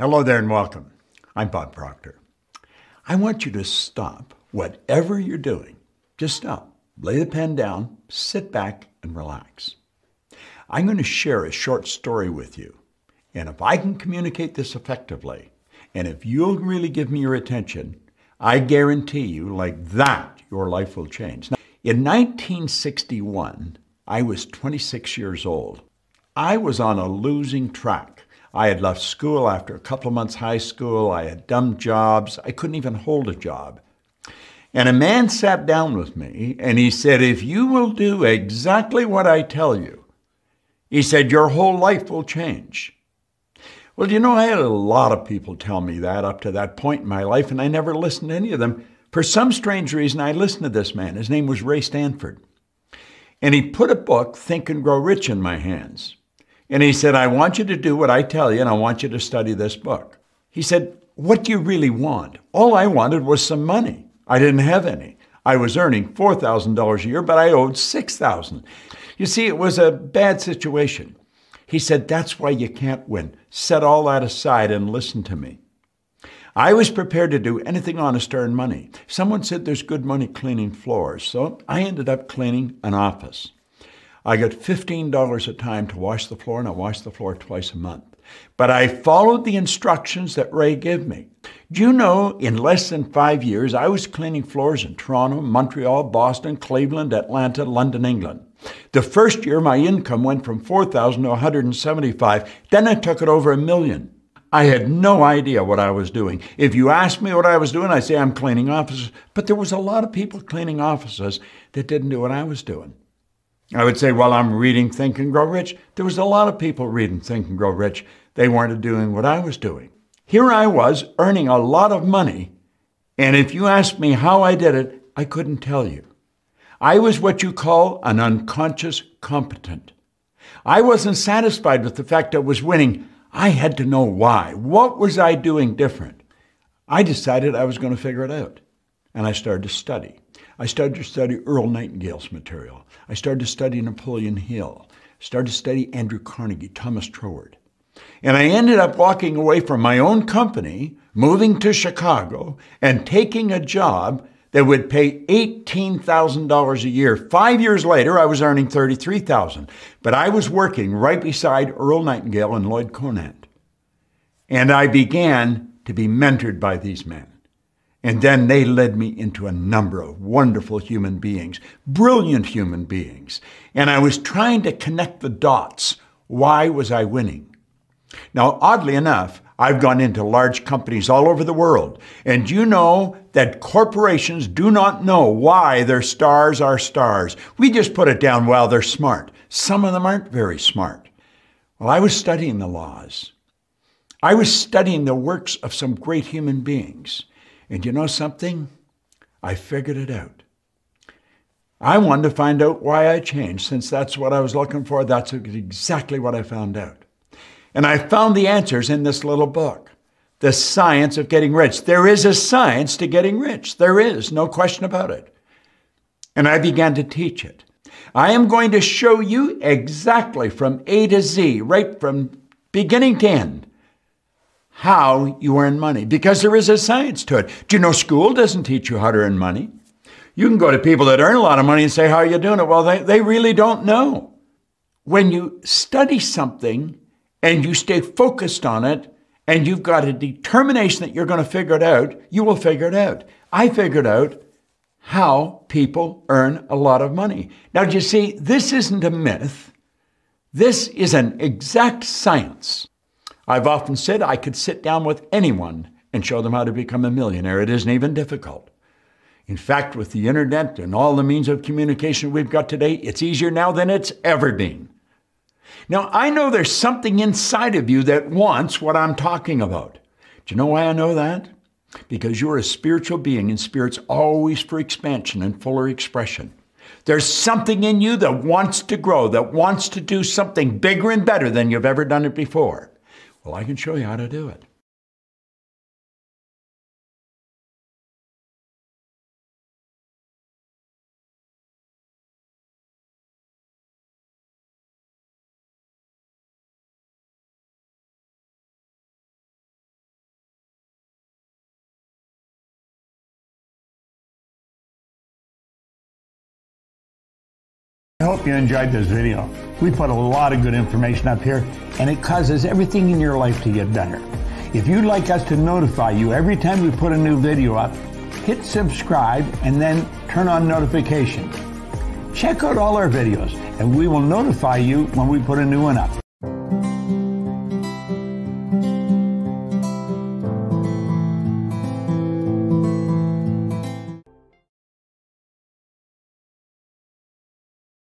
Hello there and welcome. I'm Bob Proctor. I want you to stop whatever you're doing. Just stop, lay the pen down, sit back and relax. I'm going to share a short story with you. And if I can communicate this effectively, and if you'll really give me your attention, I guarantee you, like that, your life will change. Now, in 1961, I was 26 years old. I was on a losing track. I had left school after a couple of months high school. I had dumb jobs. I couldn't even hold a job. And a man sat down with me and he said, if you will do exactly what I tell you, he said, your whole life will change. Well, you know, I had a lot of people tell me that up to that point in my life, and I never listened to any of them. For some strange reason, I listened to this man. His name was Ray Stanford. And he put a book, Think and Grow Rich, in my hands. And he said, I want you to do what I tell you, and I want you to study this book. He said, what do you really want? All I wanted was some money. I didn't have any. I was earning $4,000 a year, but I owed $6,000. You see, it was a bad situation. He said, that's why you can't win. Set all that aside and listen to me. I was prepared to do anything honest to earn money. Someone said there's good money cleaning floors, so I ended up cleaning an office. I got $15 a time to wash the floor, and I washed the floor twice a month. But I followed the instructions that Ray gave me. Do you know, in less than 5 years, I was cleaning floors in Toronto, Montreal, Boston, Cleveland, Atlanta, London, England. The first year, my income went from $4,000 to $175,000. Then I took it over $1 million. I had no idea what I was doing. If you asked me what I was doing, I'd say I'm cleaning offices. But there was a lot of people cleaning offices that didn't do what I was doing. I would say, well, I'm reading Think and Grow Rich. There was a lot of people reading Think and Grow Rich. They weren't doing what I was doing. Here I was earning a lot of money. And if you asked me how I did it, I couldn't tell you. I was what you call an unconscious competent. I wasn't satisfied with the fact I was winning. I had to know why. What was I doing different? I decided I was going to figure it out. And I started to study. I started to study Earl Nightingale's material. I started to study Napoleon Hill. Started to study Andrew Carnegie, Thomas Troward. And I ended up walking away from my own company, moving to Chicago, and taking a job that would pay $18,000 a year. 5 years later, I was earning $33,000. But I was working right beside Earl Nightingale and Lloyd Conant. And I began to be mentored by these men. And then they led me into a number of wonderful human beings, brilliant human beings. And I was trying to connect the dots. Why was I winning? Now, oddly enough, I've gone into large companies all over the world. And you know that corporations do not know why their stars are stars. We just put it down, well, they're smart. Some of them aren't very smart. Well, I was studying the laws. I was studying the works of some great human beings. And you know something? I figured it out. I wanted to find out why I changed. Since that's what I was looking for, that's exactly what I found out. And I found the answers in this little book, The Science of Getting Rich. There is a science to getting rich. There is, no question about it. And I began to teach it. I am going to show you exactly from A to Z, right from beginning to end, how you earn money, because there is a science to it. Do you know school doesn't teach you how to earn money? You can go to people that earn a lot of money and say, how are you doing it? Well, they really don't know. When you study something and you stay focused on it and you've got a determination that you're going to figure it out, you will figure it out. I figured out how people earn a lot of money. Now, do you see, this isn't a myth. This is an exact science. I've often said I could sit down with anyone and show them how to become a millionaire. It isn't even difficult. In fact, with the internet and all the means of communication we've got today, it's easier now than it's ever been. Now, I know there's something inside of you that wants what I'm talking about. Do you know why I know that? Because you're a spiritual being, and spirit's always for expansion and fuller expression. There's something in you that wants to grow, that wants to do something bigger and better than you've ever done it before. Well, I can show you how to do it. I hope you enjoyed this video. We put a lot of good information up here, and it causes everything in your life to get better. If you'd like us to notify you every time we put a new video up, hit subscribe and then turn on notifications. Check out all our videos, and we will notify you when we put a new one up.